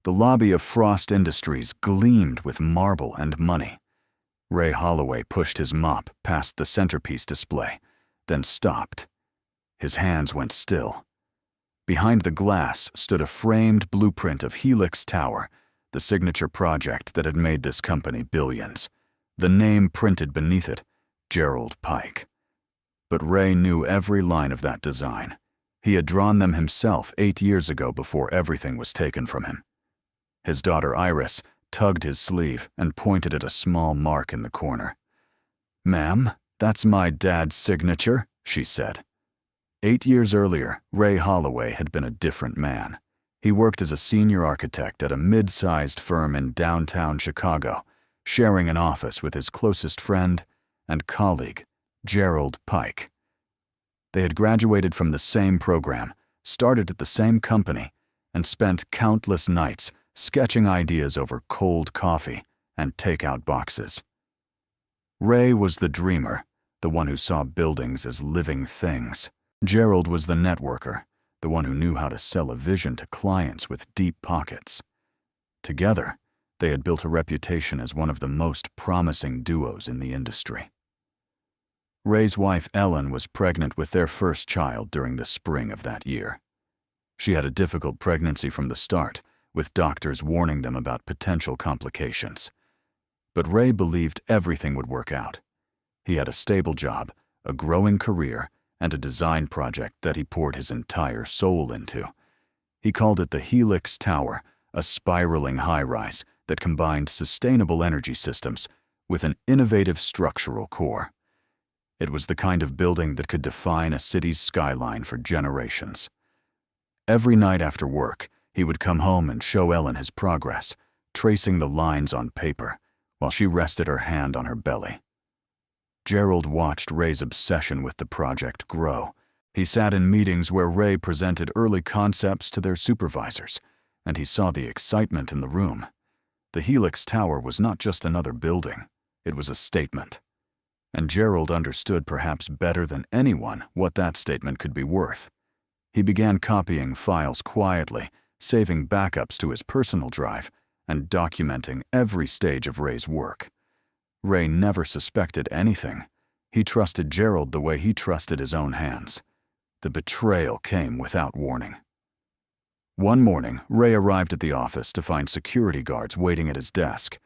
The lobby of Frost Industries gleamed with marble and money. Ray Holloway pushed his mop past the centerpiece display, then stopped. His hands went still. Behind the glass stood a framed blueprint of Helix Tower, the signature project that had made this company billions. The name printed beneath it, Gerald Pike. But Ray knew every line of that design. He had drawn them himself 8 years ago before everything was taken from him. His daughter Iris tugged his sleeve and pointed at a small mark in the corner. "Ma'am, that's my dad's signature," she said. 8 years earlier, Ray Holloway had been a different man. He worked as a senior architect at a mid-sized firm in downtown Chicago, sharing an office with his closest friend and colleague, Gerald Pike. They had graduated from the same program, started at the same company, and spent countless nights sketching ideas over cold coffee and takeout boxes. Ray was the dreamer, the one who saw buildings as living things. Gerald was the networker, the one who knew how to sell a vision to clients with deep pockets. Together, they had built a reputation as one of the most promising duos in the industry. Ray's wife Ellen was pregnant with their first child during the spring of that year. She had a difficult pregnancy from the start, with doctors warning them about potential complications. But Ray believed everything would work out. He had a stable job, a growing career, and a design project that he poured his entire soul into. He called it the Helix Tower, a spiraling high-rise that combined sustainable energy systems with an innovative structural core. It was the kind of building that could define a city's skyline for generations. Every night after work, he would come home and show Ellen his progress, tracing the lines on paper, while she rested her hand on her belly. Gerald watched Ray's obsession with the project grow. He sat in meetings where Ray presented early concepts to their supervisors, and he saw the excitement in the room. The Helix Tower was not just another building, it was a statement. And Gerald understood perhaps better than anyone what that statement could be worth. He began copying files quietly, saving backups to his personal drive, and documenting every stage of Ray's work. Ray never suspected anything. He trusted Gerald the way he trusted his own hands. The betrayal came without warning. One morning, Ray arrived at the office to find security guards waiting at his desk.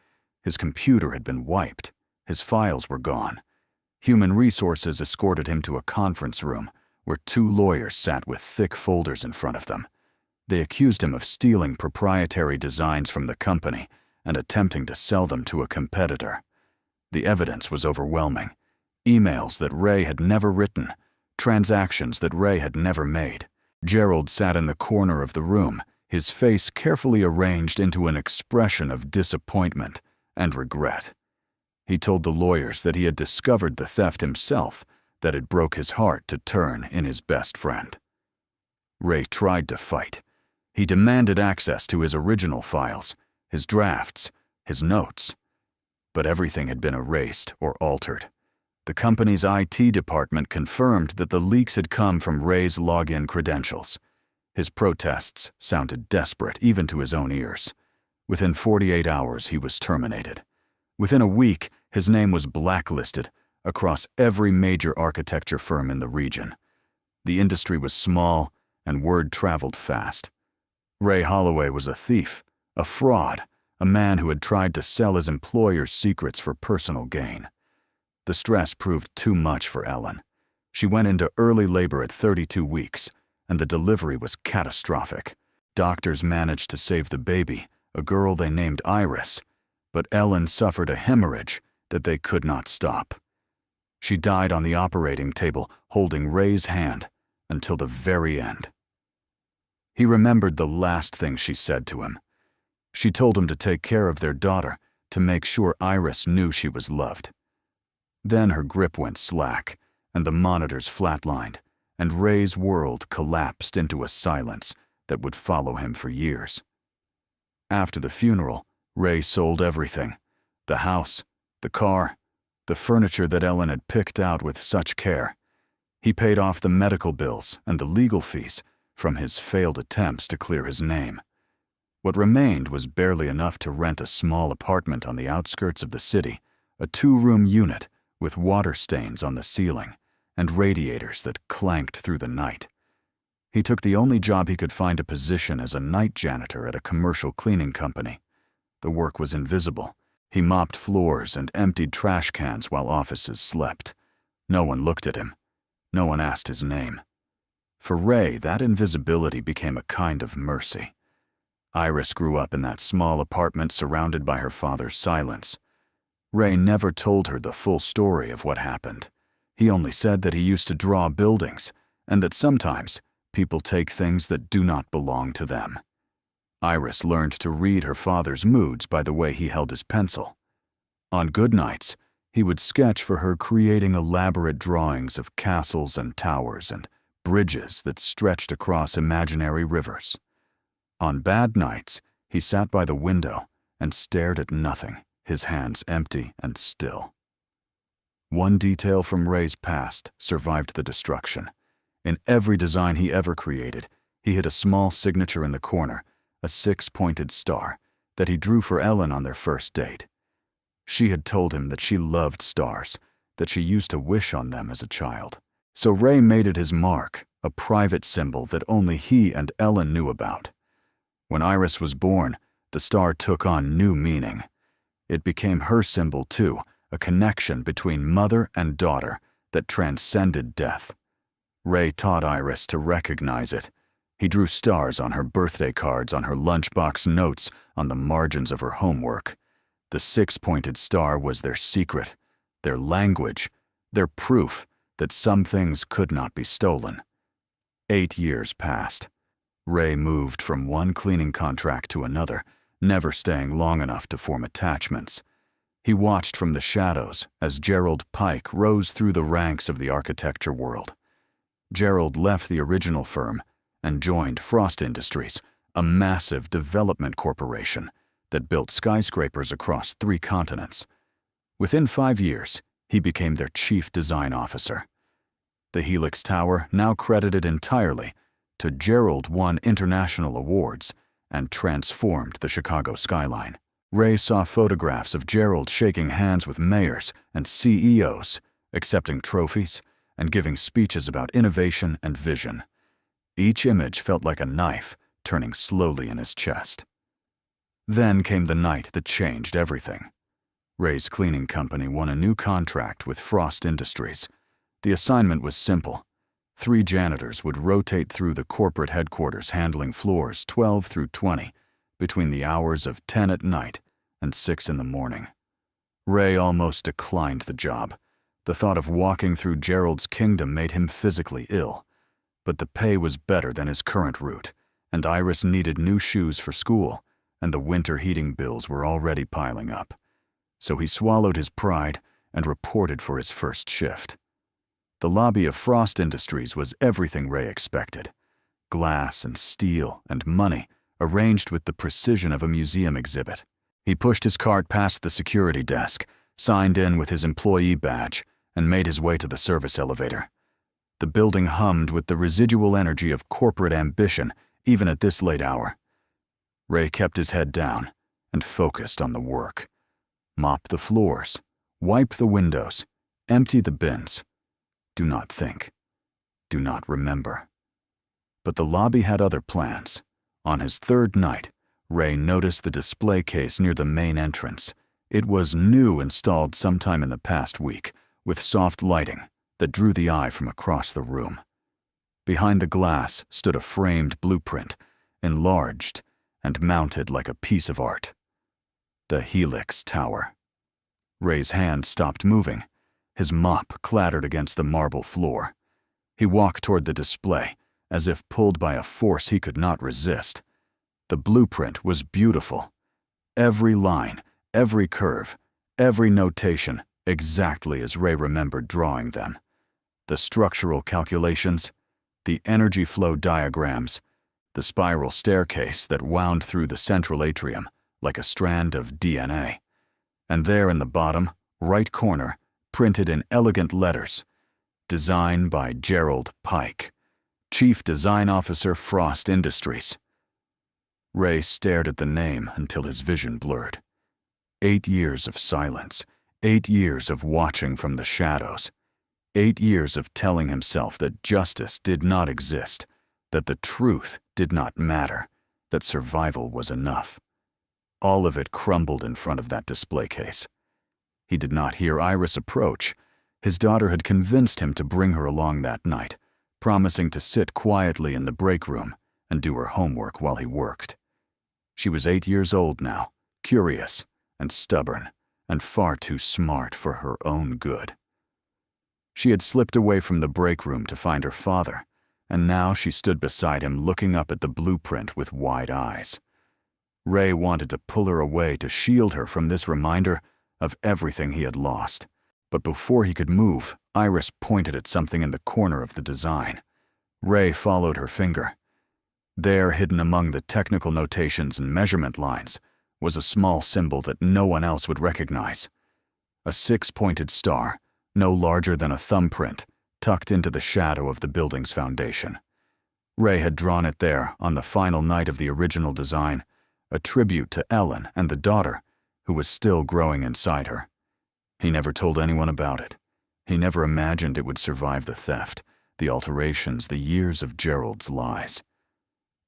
His computer had been wiped. His files were gone. Human Resources escorted him to a conference room where 2 lawyers sat with thick folders in front of them. They accused him of stealing proprietary designs from the company and attempting to sell them to a competitor. The evidence was overwhelming. Emails that Ray had never written, transactions that Ray had never made. Gerald sat in the corner of the room, his face carefully arranged into an expression of disappointment and regret. He told the lawyers that he had discovered the theft himself, that it broke his heart to turn in his best friend. Ray tried to fight. He demanded access to his original files, his drafts, his notes. But everything had been erased or altered. The company's IT department confirmed that the leaks had come from Ray's login credentials. His protests sounded desperate even to his own ears. Within 48 hours, he was terminated. Within a week, his name was blacklisted across every major architecture firm in the region. The industry was small, and word traveled fast. Ray Holloway was a thief, a fraud, a man who had tried to sell his employer's secrets for personal gain. The stress proved too much for Ellen. She went into early labor at 32 weeks, and the delivery was catastrophic. Doctors managed to save the baby, a girl they named Iris, but Ellen suffered a hemorrhage that they could not stop. She died on the operating table, holding Ray's hand until the very end. He remembered the last thing she said to him. She told him to take care of their daughter, to make sure Iris knew she was loved. Then her grip went slack, and the monitors flatlined, and Ray's world collapsed into a silence that would follow him for years. After the funeral, Ray sold everything: the house, the car, the furniture that Ellen had picked out with such care. He paid off the medical bills and the legal fees from his failed attempts to clear his name. What remained was barely enough to rent a small apartment on the outskirts of the city, a 2-room unit with water stains on the ceiling and radiators that clanked through the night. He took the only job he could find a position as a night janitor at a commercial cleaning company. The work was invisible. He mopped floors and emptied trash cans while offices slept. No one looked at him. No one asked his name. For Ray, that invisibility became a kind of mercy. Iris grew up in that small apartment surrounded by her father's silence. Ray never told her the full story of what happened. He only said that he used to draw buildings, and that sometimes people take things that do not belong to them. Iris learned to read her father's moods by the way he held his pencil. On good nights, he would sketch for her, creating elaborate drawings of castles and towers and bridges that stretched across imaginary rivers. On bad nights, he sat by the window and stared at nothing, his hands empty and still. One detail from Ray's past survived the destruction. In every design he ever created, he hid a small signature in the corner, a 6-pointed star, that he drew for Ellen on their first date. She had told him that she loved stars, that she used to wish on them as a child. So Ray made it his mark, a private symbol that only he and Ellen knew about. When Iris was born, the star took on new meaning. It became her symbol too, a connection between mother and daughter that transcended death. Ray taught Iris to recognize it. He drew stars on her birthday cards, on her lunchbox notes, on the margins of her homework. The 6-pointed star was their secret, their language, their proof that some things could not be stolen. 8 years passed. Ray moved from one cleaning contract to another, never staying long enough to form attachments. He watched from the shadows as Gerald Pike rose through the ranks of the architecture world. Gerald left the original firm and joined Frost Industries, a massive development corporation that built skyscrapers across 3 continents. Within 5 years, he became their chief design officer. The Helix Tower, now credited entirely to Gerald, won international awards and transformed the Chicago skyline. Ray saw photographs of Gerald shaking hands with mayors and CEOs, accepting trophies and giving speeches about innovation and vision. Each image felt like a knife turning slowly in his chest. Then came the night that changed everything. Ray's cleaning company won a new contract with Frost Industries. The assignment was simple. 3 janitors would rotate through the corporate headquarters handling floors 12 through 20 between the hours of 10 at night and 6 in the morning. Ray almost declined the job. The thought of walking through Gerald's kingdom made him physically ill. But the pay was better than his current route, and Iris needed new shoes for school, and the winter heating bills were already piling up. So he swallowed his pride and reported for his first shift. The lobby of Frost Industries was everything Ray expected. Glass and steel and money, arranged with the precision of a museum exhibit. He pushed his cart past the security desk, signed in with his employee badge, and made his way to the service elevator. The building hummed with the residual energy of corporate ambition, even at this late hour. Ray kept his head down and focused on the work. Mop the floors, wipe the windows, empty the bins. Do not think. Do not remember. But the lobby had other plans. On his 3rd night, Ray noticed the display case near the main entrance. It was new, installed sometime in the past week, with soft lighting that drew the eye from across the room. Behind the glass stood a framed blueprint, enlarged and mounted like a piece of art. The Helix Tower. Ray's hand stopped moving. His mop clattered against the marble floor. He walked toward the display, as if pulled by a force he could not resist. The blueprint was beautiful. Every line, every curve, every notation, exactly as Ray remembered drawing them. The structural calculations, the energy flow diagrams, the spiral staircase that wound through the central atrium like a strand of DNA. And there in the bottom, right corner, printed in elegant letters, Design by Gerald Pike, Chief Design Officer, Frost Industries. Ray stared at the name until his vision blurred. 8 years of silence, 8 years of watching from the shadows, 8 years of telling himself that justice did not exist, that the truth did not matter, that survival was enough. All of it crumbled in front of that display case. He did not hear Iris approach. His daughter had convinced him to bring her along that night, promising to sit quietly in the break room and do her homework while he worked. She was 8 years old now, curious and stubborn, and far too smart for her own good. She had slipped away from the break room to find her father, and now she stood beside him looking up at the blueprint with wide eyes. Ray wanted to pull her away to shield her from this reminder of everything he had lost. But before he could move, Iris pointed at something in the corner of the design. Ray followed her finger. There, hidden among the technical notations and measurement lines, was a small symbol that no one else would recognize. A 6-pointed star, no larger than a thumbprint, tucked into the shadow of the building's foundation. Ray had drawn it there on the final night of the original design, a tribute to Ellen and the daughter, who was still growing inside her. He never told anyone about it. He never imagined it would survive the theft, the alterations, the years of Gerald's lies.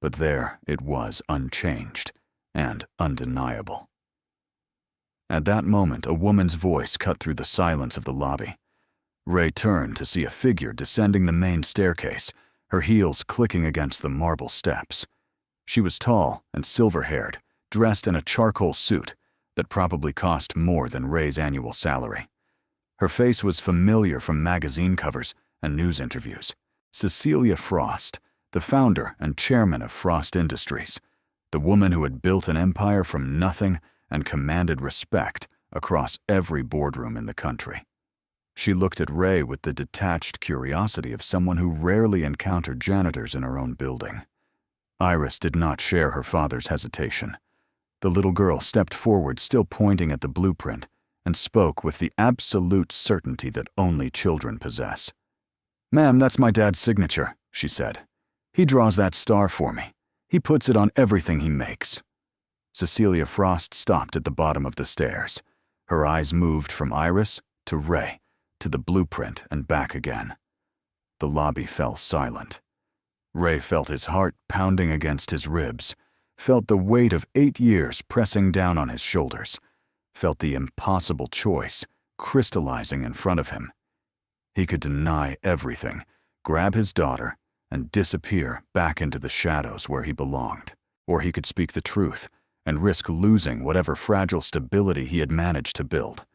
But there it was, unchanged and undeniable. At that moment, a woman's voice cut through the silence of the lobby. Ray turned to see a figure descending the main staircase, her heels clicking against the marble steps. She was tall and silver-haired, dressed in a charcoal suit that probably cost more than Ray's annual salary. Her face was familiar from magazine covers and news interviews. Cecilia Frost, the founder and chairman of Frost Industries, the woman who had built an empire from nothing and commanded respect across every boardroom in the country. She looked at Ray with the detached curiosity of someone who rarely encountered janitors in her own building. Iris did not share her father's hesitation. The little girl stepped forward, still pointing at the blueprint, and spoke with the absolute certainty that only children possess. "Ma'am, that's my dad's signature," she said. "He draws that star for me. He puts it on everything he makes." Cecilia Frost stopped at the bottom of the stairs. Her eyes moved from Iris to Ray, to the blueprint and back again. The lobby fell silent. Ray felt his heart pounding against his ribs, felt the weight of 8 years pressing down on his shoulders, felt the impossible choice crystallizing in front of him. He could deny everything, grab his daughter, and disappear back into the shadows where he belonged. Or he could speak the truth and risk losing whatever fragile stability he had managed to build.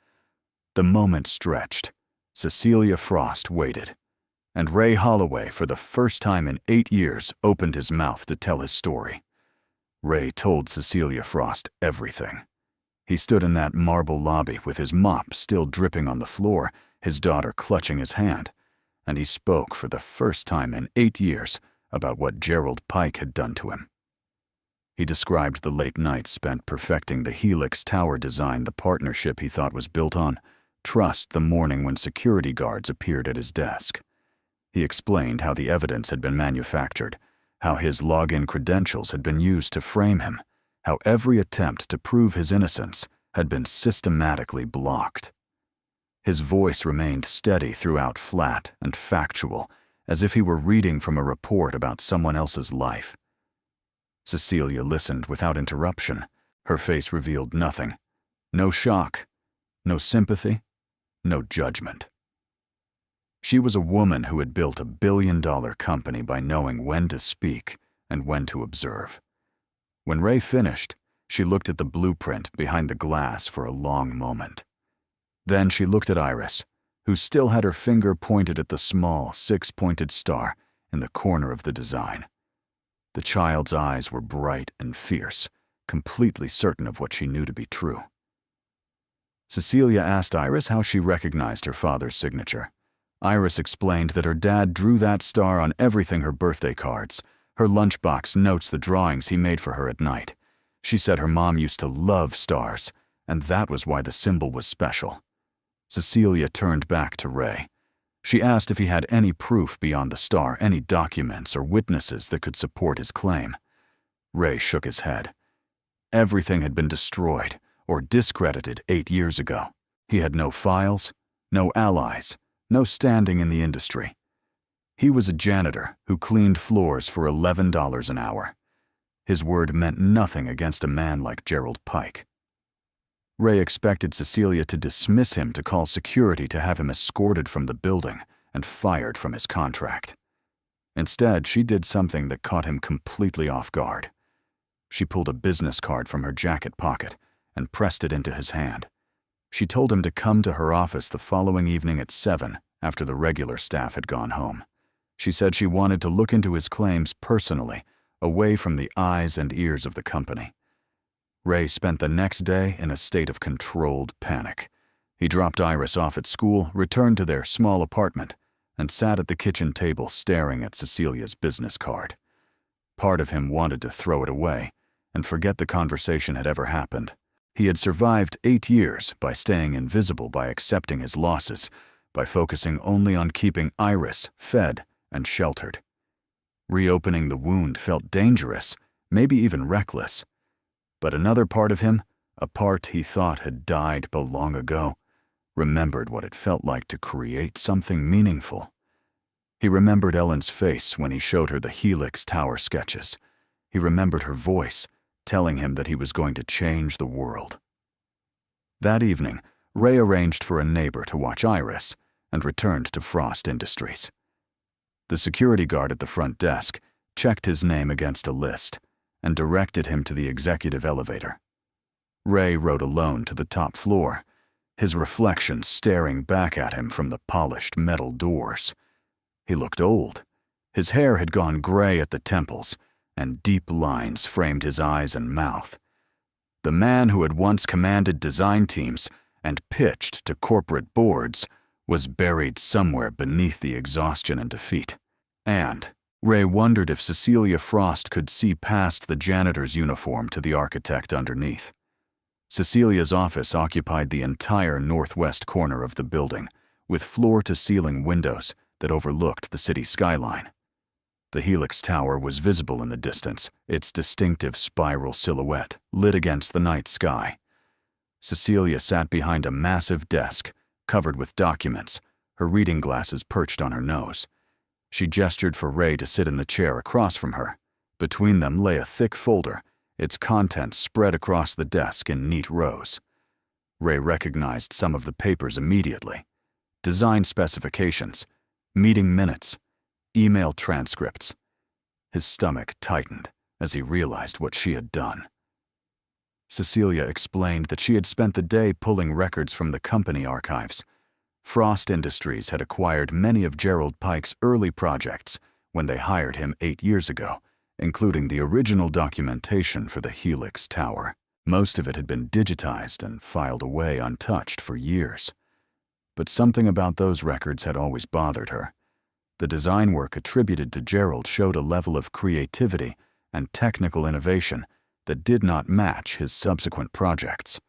The moment stretched. Cecilia Frost waited. And Ray Holloway, for the first time in 8 years, opened his mouth to tell his story. Ray told Cecilia Frost everything. He stood in that marble lobby with his mop still dripping on the floor, his daughter clutching his hand, and he spoke for the first time in 8 years about what Gerald Pike had done to him. He described the late nights spent perfecting the Helix Tower design the partnership he thought was built on, trust the morning when security guards appeared at his desk. He explained how the evidence had been manufactured, how his login credentials had been used to frame him, how every attempt to prove his innocence had been systematically blocked. His voice remained steady throughout, flat and factual, as if he were reading from a report about someone else's life. Cecilia listened without interruption. Her face revealed nothing. No shock, no sympathy, no judgment. She was a woman who had built a billion-dollar company by knowing when to speak and when to observe. When Ray finished, she looked at the blueprint behind the glass for a long moment. Then she looked at Iris, who still had her finger pointed at the small, 6-pointed star in the corner of the design. The child's eyes were bright and fierce, completely certain of what she knew to be true. Cecilia asked Iris how she recognized her father's signature. Iris explained that her dad drew that star on everything: her birthday cards, her lunchbox notes, the drawings he made for her at night. She said her mom used to love stars, and that was why the symbol was special. Cecilia turned back to Ray. She asked if he had any proof beyond the star, any documents or witnesses that could support his claim. Ray shook his head. Everything had been destroyed or discredited 8 years ago. He had no files, no allies, no standing in the industry. He was a janitor who cleaned floors for $11 an hour. His word meant nothing against a man like Gerald Pike. Ray expected Cecilia to dismiss him, to call security, to have him escorted from the building and fired from his contract. Instead, she did something that caught him completely off guard. She pulled a business card from her jacket pocket and pressed it into his hand. She told him to come to her office the following evening at 7 after the regular staff had gone home. She said she wanted to look into his claims personally, away from the eyes and ears of the company. Ray spent the next day in a state of controlled panic. He dropped Iris off at school, returned to their small apartment, and sat at the kitchen table staring at Cecilia's business card. Part of him wanted to throw it away and forget the conversation had ever happened. He had survived 8 years by staying invisible, by accepting his losses, by focusing only on keeping Iris fed and sheltered. Reopening the wound felt dangerous, maybe even reckless. But another part of him, a part he thought had died but long ago, remembered what it felt like to create something meaningful. He remembered Ellen's face when he showed her the Helix Tower sketches. He remembered her voice, telling him that he was going to change the world. That evening, Ray arranged for a neighbor to watch Iris and returned to Frost Industries. The security guard at the front desk checked his name against a list and directed him to the executive elevator. Ray rode alone to the top floor, his reflection staring back at him from the polished metal doors. He looked old. His hair had gone gray at the temples, and deep lines framed his eyes and mouth. The man who had once commanded design teams and pitched to corporate boards was buried somewhere beneath the exhaustion and defeat. And Ray wondered if Cecilia Frost could see past the janitor's uniform to the architect underneath. Cecilia's office occupied the entire northwest corner of the building, with floor-to-ceiling windows that overlooked the city skyline. The Helix Tower was visible in the distance, its distinctive spiral silhouette lit against the night sky. Cecilia sat behind a massive desk, covered with documents, her reading glasses perched on her nose. She gestured for Ray to sit in the chair across from her. Between them lay a thick folder, its contents spread across the desk in neat rows. Ray recognized some of the papers immediately. Design specifications, meeting minutes, email transcripts. His stomach tightened as he realized what she had done. Cecilia explained that she had spent the day pulling records from the company archives. Frost Industries had acquired many of Gerald Pike's early projects when they hired him 8 years ago, including the original documentation for the Helix Tower. Most of it had been digitized and filed away untouched for years. But something about those records had always bothered her. The design work attributed to Gerald showed a level of creativity and technical innovation that did not match his subsequent projects.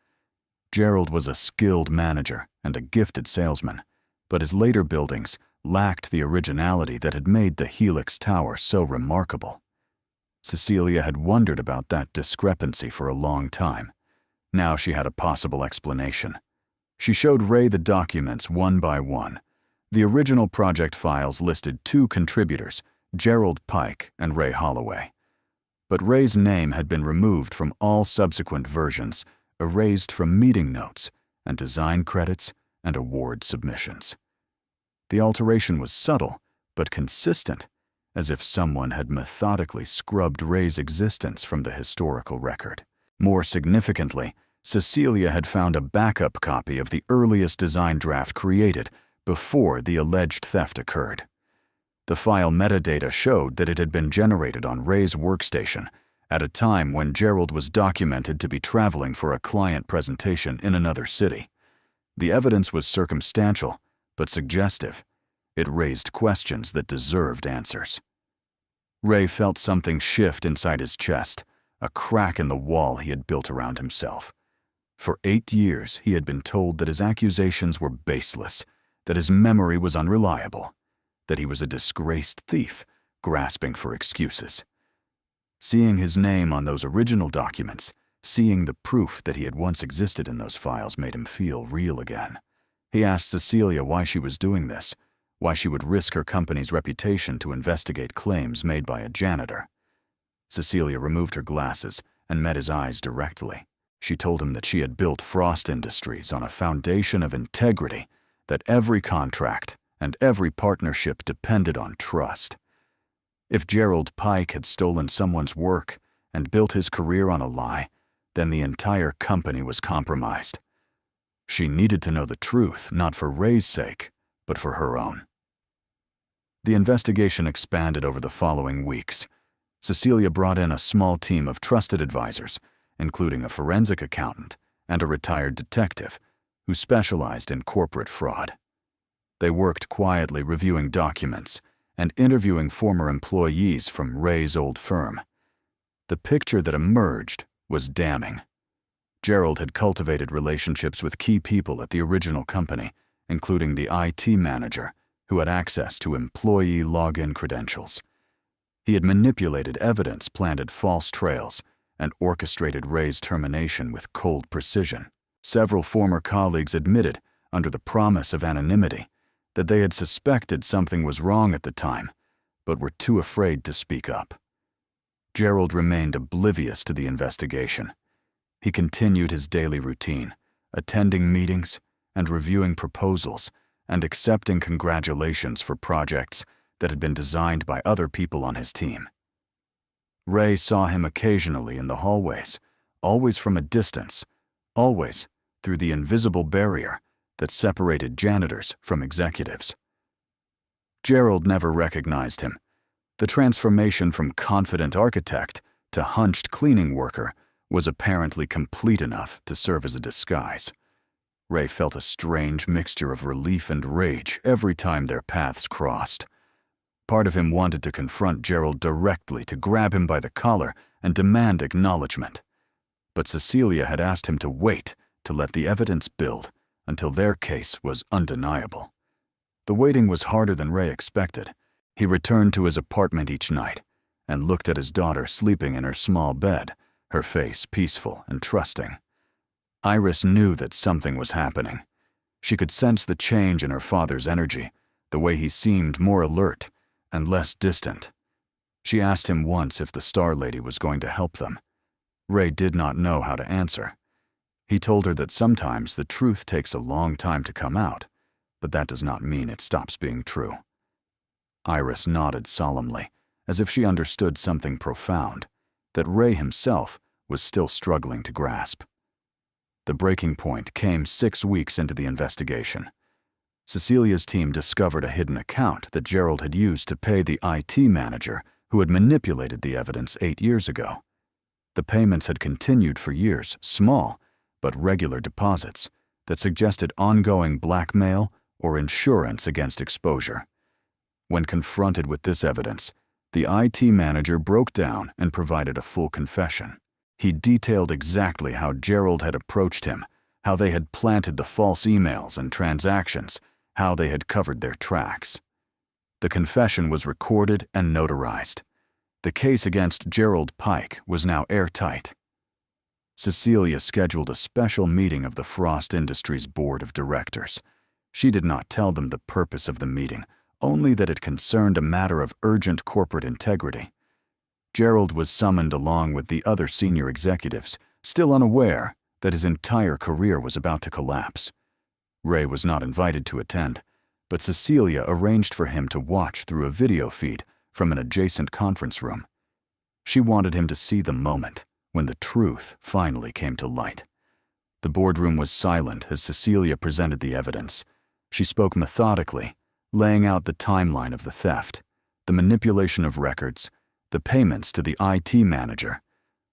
Gerald was a skilled manager and a gifted salesman, but his later buildings lacked the originality that had made the Helix Tower so remarkable. Cecilia had wondered about that discrepancy for a long time. Now she had a possible explanation. She showed Ray the documents one by one. The original project files listed 2 contributors, Gerald Pike and Ray Holloway. But Ray's name had been removed from all subsequent versions, erased from meeting notes and design credits and award submissions. The alteration was subtle, but consistent, as if someone had methodically scrubbed Ray's existence from the historical record. More significantly, Cecilia had found a backup copy of the earliest design draft created before the alleged theft occurred. The file metadata showed that it had been generated on Ray's workstation at a time when Gerald was documented to be traveling for a client presentation in another city. The evidence was circumstantial, but suggestive. It raised questions that deserved answers. Ray felt something shift inside his chest, a crack in the wall he had built around himself. For 8 years, he had been told that his accusations were baseless, that his memory was unreliable, that he was a disgraced thief, grasping for excuses. Seeing his name on those original documents, seeing the proof that he had once existed in those files made him feel real again. He asked Cecilia why she was doing this, why she would risk her company's reputation to investigate claims made by a janitor. Cecilia removed her glasses and met his eyes directly. She told him that she had built Frost Industries on a foundation of integrity, that every contract and every partnership depended on trust. If Gerald Pike had stolen someone's work and built his career on a lie, then the entire company was compromised. She needed to know the truth, not for Ray's sake, but for her own. The investigation expanded over the following weeks. Cecilia brought in a small team of trusted advisors, including a forensic accountant and a retired detective who specialized in corporate fraud. They worked quietly reviewing documents and interviewing former employees from Ray's old firm. The picture that emerged was damning. Gerald had cultivated relationships with key people at the original company, including the IT manager, who had access to employee login credentials. He had manipulated evidence, planted false trails, and orchestrated Ray's termination with cold precision. Several former colleagues admitted, under the promise of anonymity, that they had suspected something was wrong at the time, but were too afraid to speak up. Gerald remained oblivious to the investigation. He continued his daily routine, attending meetings and reviewing proposals and accepting congratulations for projects that had been designed by other people on his team. Ray saw him occasionally in the hallways, always from a distance, always through the invisible barrier that separated janitors from executives. Gerald never recognized him. The transformation from confident architect to hunched cleaning worker was apparently complete enough to serve as a disguise. Ray felt a strange mixture of relief and rage every time their paths crossed. Part of him wanted to confront Gerald directly, to grab him by the collar and demand acknowledgement. But Cecilia had asked him to wait, to let the evidence build, until their case was undeniable. The waiting was harder than Ray expected. He returned to his apartment each night and looked at his daughter sleeping in her small bed, her face peaceful and trusting. Iris knew that something was happening. She could sense the change in her father's energy, the way he seemed more alert and less distant. She asked him once if the Star Lady was going to help them. Ray did not know how to answer. He told her that sometimes the truth takes a long time to come out, but that does not mean it stops being true. Iris nodded solemnly, as if she understood something profound that Ray himself was still struggling to grasp. The breaking point came 6 weeks into the investigation. Cecilia's team discovered a hidden account that Gerald had used to pay the IT manager who had manipulated the evidence 8 years ago. The payments had continued for years, small but regular deposits that suggested ongoing blackmail or insurance against exposure. When confronted with this evidence, the IT manager broke down and provided a full confession. He detailed exactly how Gerald had approached him, how they had planted the false emails and transactions, how they had covered their tracks. The confession was recorded and notarized. The case against Gerald Pike was now airtight. Cecilia scheduled a special meeting of the Frost Industries Board of Directors. She did not tell them the purpose of the meeting, only that it concerned a matter of urgent corporate integrity. Gerald was summoned along with the other senior executives, still unaware that his entire career was about to collapse. Ray was not invited to attend, but Cecilia arranged for him to watch through a video feed from an adjacent conference room. She wanted him to see the moment when the truth finally came to light. The boardroom was silent as Cecilia presented the evidence. She spoke methodically, laying out the timeline of the theft, the manipulation of records, the payments to the IT manager,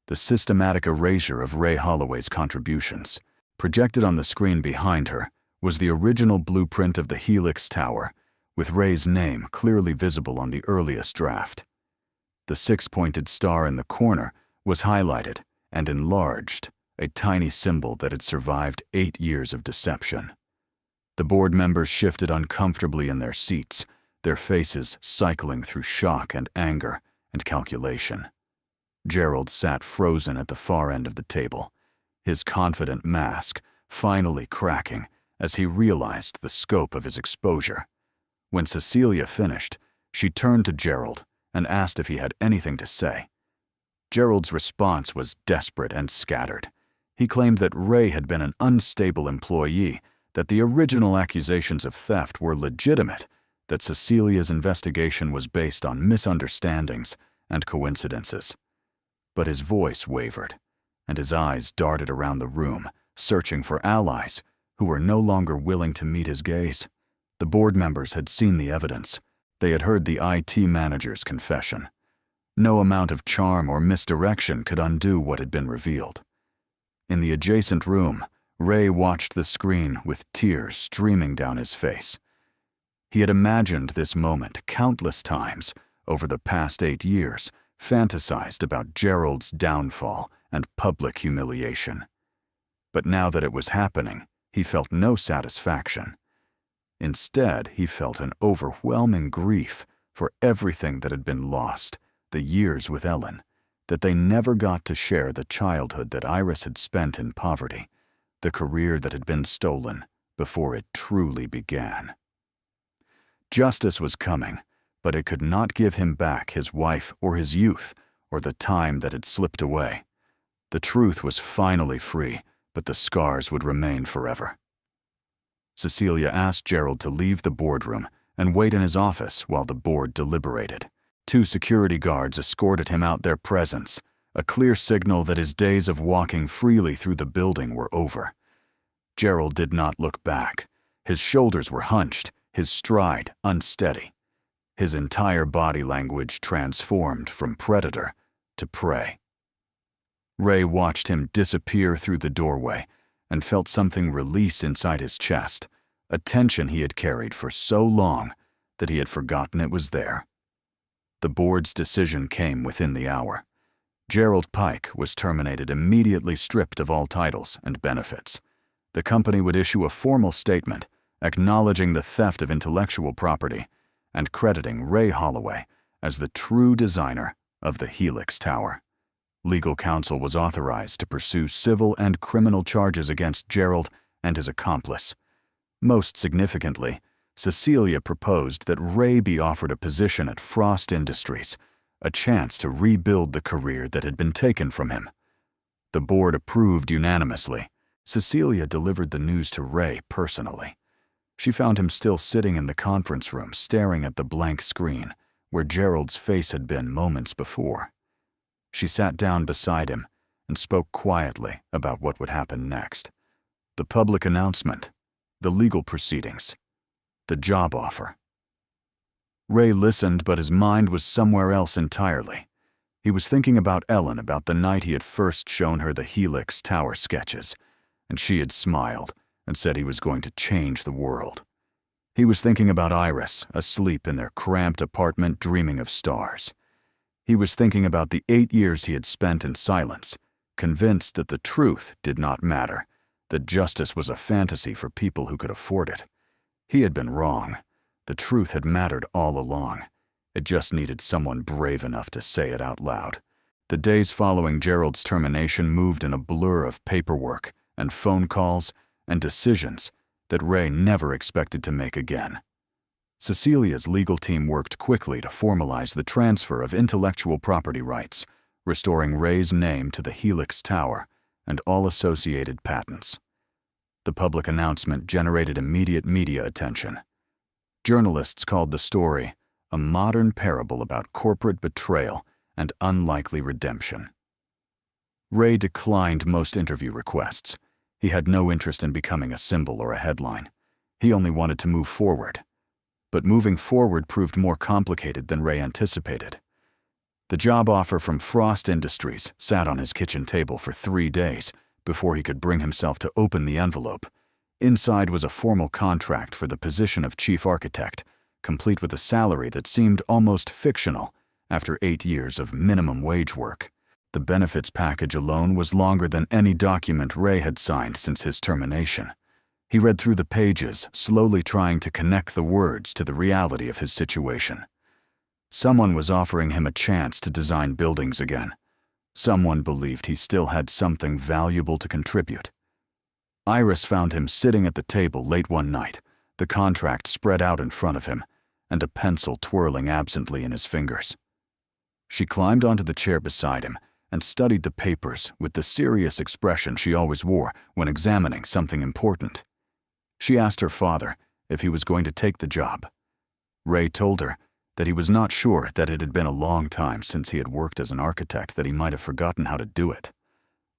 the systematic erasure of Ray Holloway's contributions. Projected on the screen behind her was the original blueprint of the Helix Tower, with Ray's name clearly visible on the earliest draft. The 6-pointed star in the corner was highlighted and enlarged, a tiny symbol that had survived 8 years of deception. The board members shifted uncomfortably in their seats, their faces cycling through shock and anger and calculation. Gerald sat frozen at the far end of the table, his confident mask finally cracking as he realized the scope of his exposure. When Cecilia finished, she turned to Gerald and asked if he had anything to say. Gerald's response was desperate and scattered. He claimed that Ray had been an unstable employee, that the original accusations of theft were legitimate, that Cecilia's investigation was based on misunderstandings and coincidences. But his voice wavered, and his eyes darted around the room, searching for allies who were no longer willing to meet his gaze. The board members had seen the evidence. They had heard the IT manager's confession. No amount of charm or misdirection could undo what had been revealed. In the adjacent room, Ray watched the screen with tears streaming down his face. He had imagined this moment countless times over the past 8 years, fantasized about Gerald's downfall and public humiliation. But now that it was happening, he felt no satisfaction. Instead, he felt an overwhelming grief for everything that had been lost, the years with Ellen, that they never got to share the childhood that Iris had spent in poverty, the career that had been stolen before it truly began. Justice was coming, but it could not give him back his wife or his youth or the time that had slipped away. The truth was finally free, but the scars would remain forever. Cecilia asked Gerald to leave the boardroom and wait in his office while the board deliberated. 2 security guards escorted him out their presence, a clear signal that his days of walking freely through the building were over. Gerald did not look back. His shoulders were hunched, his stride unsteady. His entire body language transformed from predator to prey. Ray watched him disappear through the doorway and felt something release inside his chest, a tension he had carried for so long that he had forgotten it was there. The board's decision came within the hour. Gerald Pike was terminated, immediately stripped of all titles and benefits. The company would issue a formal statement acknowledging the theft of intellectual property and crediting Ray Holloway as the true designer of the Helix Tower. Legal counsel was authorized to pursue civil and criminal charges against Gerald and his accomplice. Most significantly, Cecilia proposed that Ray be offered a position at Frost Industries, a chance to rebuild the career that had been taken from him. The board approved unanimously. Cecilia delivered the news to Ray personally. She found him still sitting in the conference room, staring at the blank screen where Gerald's face had been moments before. She sat down beside him and spoke quietly about what would happen next. The public announcement, the legal proceedings, the job offer. Ray listened, but his mind was somewhere else entirely. He was thinking about Ellen, about the night he had first shown her the Helix Tower sketches, and she had smiled and said he was going to change the world. He was thinking about Iris, asleep in their cramped apartment dreaming of stars. He was thinking about the 8 years he had spent in silence, convinced that the truth did not matter, that justice was a fantasy for people who could afford it. He had been wrong. The truth had mattered all along. It just needed someone brave enough to say it out loud. The days following Gerald's termination moved in a blur of paperwork and phone calls and decisions that Ray never expected to make again. Cecilia's legal team worked quickly to formalize the transfer of intellectual property rights, restoring Ray's name to the Helix Tower and all associated patents. The public announcement generated immediate media attention. Journalists called the story a modern parable about corporate betrayal and unlikely redemption. Ray declined most interview requests. He had no interest in becoming a symbol or a headline. He only wanted to move forward. But moving forward proved more complicated than Ray anticipated. The job offer from Frost Industries sat on his kitchen table for 3 days before he could bring himself to open the envelope. Inside was a formal contract for the position of chief architect, complete with a salary that seemed almost fictional after 8 years of minimum wage work. The benefits package alone was longer than any document Ray had signed since his termination. He read through the pages, slowly trying to connect the words to the reality of his situation. Someone was offering him a chance to design buildings again, Someone believed he still had something valuable to contribute. Iris found him sitting at the table late one night, the contract spread out in front of him, and a pencil twirling absently in his fingers. She climbed onto the chair beside him and studied the papers with the serious expression she always wore when examining something important. She asked her father if he was going to take the job. Ray told her that he was not sure, that it had been a long time since he had worked as an architect, that he might have forgotten how to do it.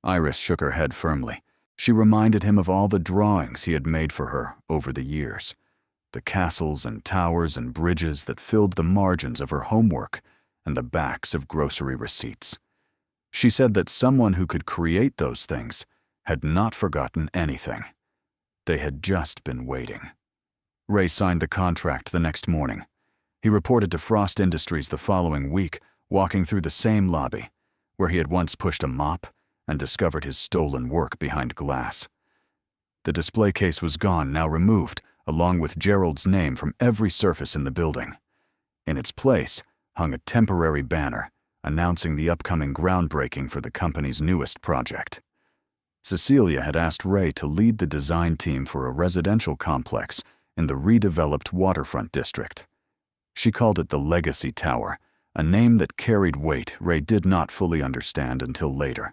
Iris shook her head firmly. She reminded him of all the drawings he had made for her over the years, the castles and towers and bridges that filled the margins of her homework and the backs of grocery receipts. She said that someone who could create those things had not forgotten anything. They had just been waiting. Ray signed the contract the next morning. He reported to Frost Industries the following week, walking through the same lobby, where he had once pushed a mop and discovered his stolen work behind glass. The display case was gone, now removed, along with Gerald's name from every surface in the building. In its place hung a temporary banner announcing the upcoming groundbreaking for the company's newest project. Cecilia had asked Ray to lead the design team for a residential complex in the redeveloped waterfront district. She called it the Legacy Tower, a name that carried weight Ray did not fully understand until later.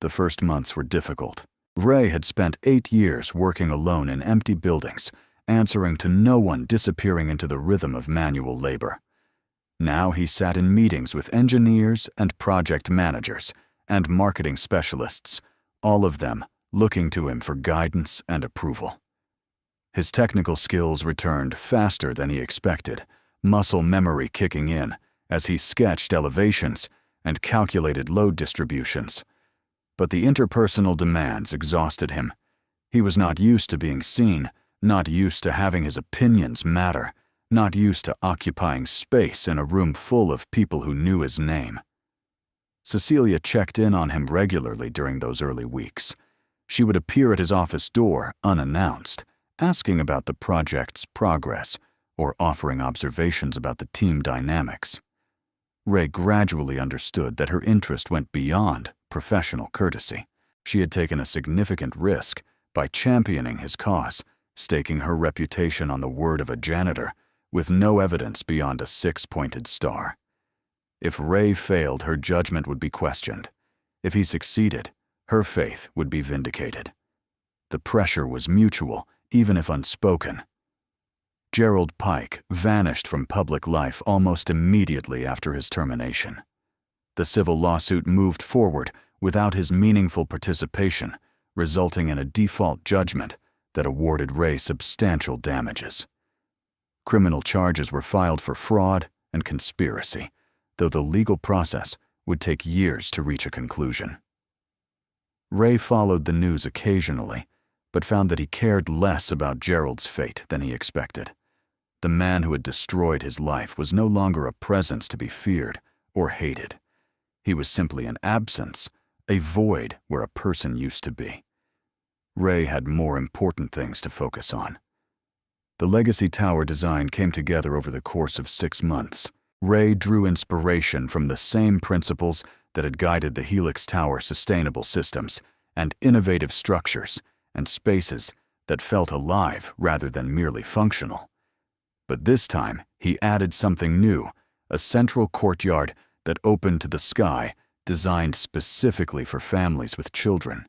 The first months were difficult. Ray had spent 8 years working alone in empty buildings, answering to no one, disappearing into the rhythm of manual labor. Now he sat in meetings with engineers and project managers and marketing specialists, all of them looking to him for guidance and approval. His technical skills returned faster than he expected, muscle memory kicking in as he sketched elevations and calculated load distributions. But the interpersonal demands exhausted him. He was not used to being seen, not used to having his opinions matter, not used to occupying space in a room full of people who knew his name. Cecilia checked in on him regularly during those early weeks. She would appear at his office door unannounced, asking about the project's progress or offering observations about the team dynamics. Ray gradually understood that her interest went beyond professional courtesy. She had taken a significant risk by championing his cause, staking her reputation on the word of a janitor with no evidence beyond a 6-pointed star. If Ray failed, her judgment would be questioned. If he succeeded, her faith would be vindicated. The pressure was mutual, even if unspoken. Gerald Pike vanished from public life almost immediately after his termination. The civil lawsuit moved forward without his meaningful participation, resulting in a default judgment that awarded Ray substantial damages. Criminal charges were filed for fraud and conspiracy, though the legal process would take years to reach a conclusion. Ray followed the news occasionally, but found that he cared less about Gerald's fate than he expected. The man who had destroyed his life was no longer a presence to be feared or hated. He was simply an absence, a void where a person used to be. Ray had more important things to focus on. The Legacy Tower design came together over the course of 6 months. Ray drew inspiration from the same principles that had guided the Helix Tower sustainable systems and innovative structures and spaces that felt alive rather than merely functional. But this time, he added something new, a central courtyard that opened to the sky, designed specifically for families with children.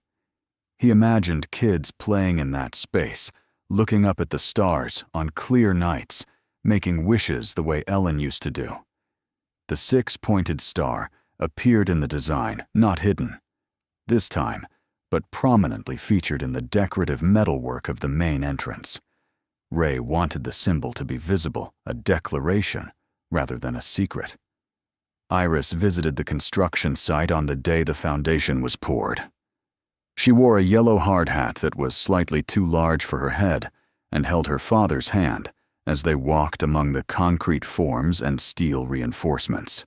He imagined kids playing in that space, looking up at the stars on clear nights, making wishes the way Ellen used to do. The 6-pointed star appeared in the design, not hidden. This time, but prominently featured in the decorative metalwork of the main entrance. Ray wanted the symbol to be visible, a declaration, rather than a secret. Iris visited the construction site on the day the foundation was poured. She wore a yellow hard hat that was slightly too large for her head and held her father's hand as they walked among the concrete forms and steel reinforcements.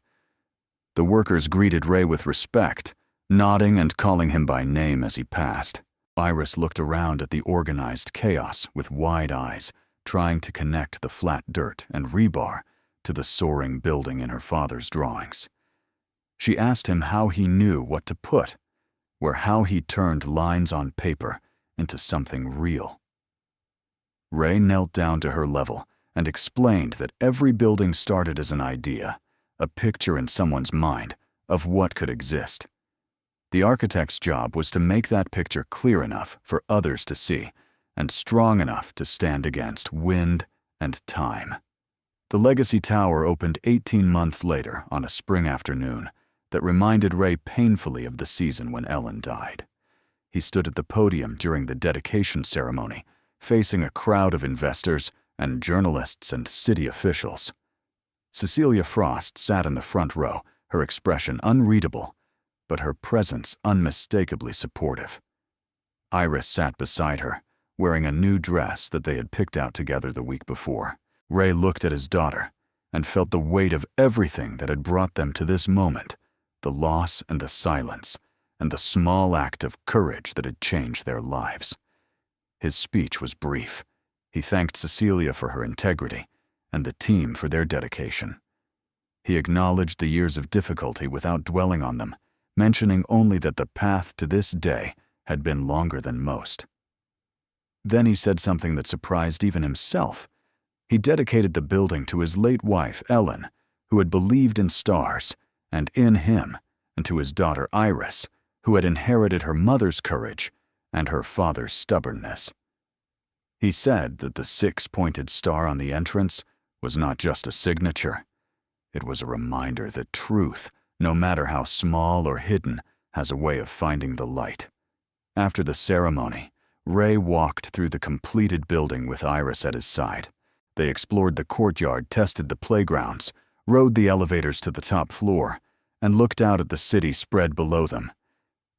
The workers greeted Ray with respect, nodding and calling him by name as he passed. Iris looked around at the organized chaos with wide eyes, trying to connect the flat dirt and rebar to the soaring building in her father's drawings. She asked him how he knew what to put, or how he turned lines on paper into something real. Ray knelt down to her level and explained that every building started as an idea, a picture in someone's mind of what could exist. The architect's job was to make that picture clear enough for others to see and strong enough to stand against wind and time. The Legacy Tower opened 18 months later on a spring afternoon that reminded Ray painfully of the season when Ellen died. He stood at the podium during the dedication ceremony, facing a crowd of investors and journalists and city officials. Cecilia Frost sat in the front row, her expression unreadable, but her presence unmistakably supportive. Iris sat beside her, wearing a new dress that they had picked out together the week before. Ray looked at his daughter and felt the weight of everything that had brought them to this moment, the loss and the silence, and the small act of courage that had changed their lives. His speech was brief. He thanked Cecilia for her integrity and the team for their dedication. He acknowledged the years of difficulty without dwelling on them, mentioning only that the path to this day had been longer than most. Then he said something that surprised even himself. He dedicated the building to his late wife, Ellen, who had believed in stars and in him, and to his daughter, Iris, who had inherited her mother's courage and her father's stubbornness. He said that the six-pointed star on the entrance was not just a signature. It was a reminder that truth, no matter how small or hidden, has a way of finding the light. After the ceremony, Ray walked through the completed building with Iris at his side. They explored the courtyard, tested the playgrounds, rode the elevators to the top floor, and looked out at the city spread below them.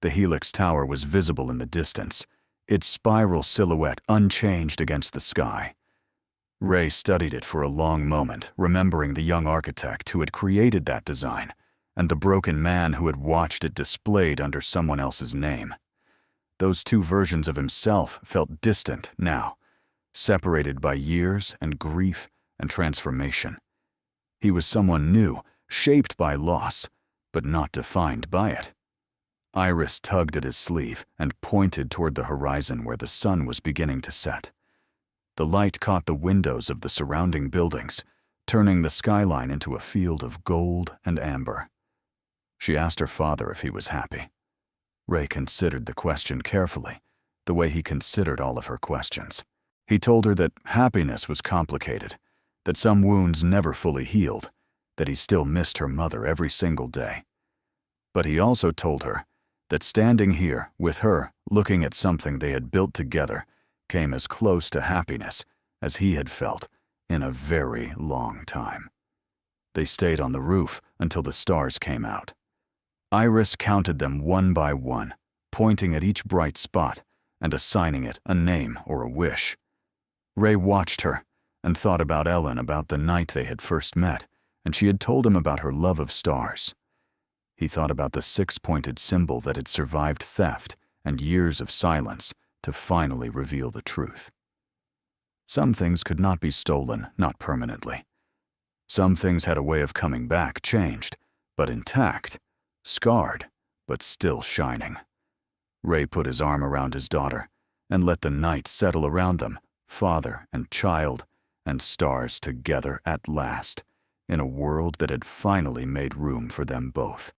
The Helix Tower was visible in the distance, its spiral silhouette unchanged against the sky. Ray studied it for a long moment, remembering the young architect who had created that design and the broken man who had watched it displayed under someone else's name. Those two versions of himself felt distant now, separated by years and grief and transformation. He was someone new, shaped by loss, but not defined by it. Iris tugged at his sleeve and pointed toward the horizon where the sun was beginning to set. The light caught the windows of the surrounding buildings, turning the skyline into a field of gold and amber. She asked her father if he was happy. Ray considered the question carefully, the way he considered all of her questions. He told her that happiness was complicated, that some wounds never fully healed, that he still missed her mother every single day. But he also told her that standing here with her, looking at something they had built together, came as close to happiness as he had felt in a very long time. They stayed on the roof until the stars came out. Iris counted them one by one, pointing at each bright spot and assigning it a name or a wish. Ray watched her and thought about Ellen, about the night they had first met, and she had told him about her love of stars. He thought about the six-pointed symbol that had survived theft and years of silence to finally reveal the truth. Some things could not be stolen, not permanently. Some things had a way of coming back, changed, but intact, scarred, but still shining. Ray put his arm around his daughter and let the night settle around them, father and child and stars together at last, in a world that had finally made room for them both.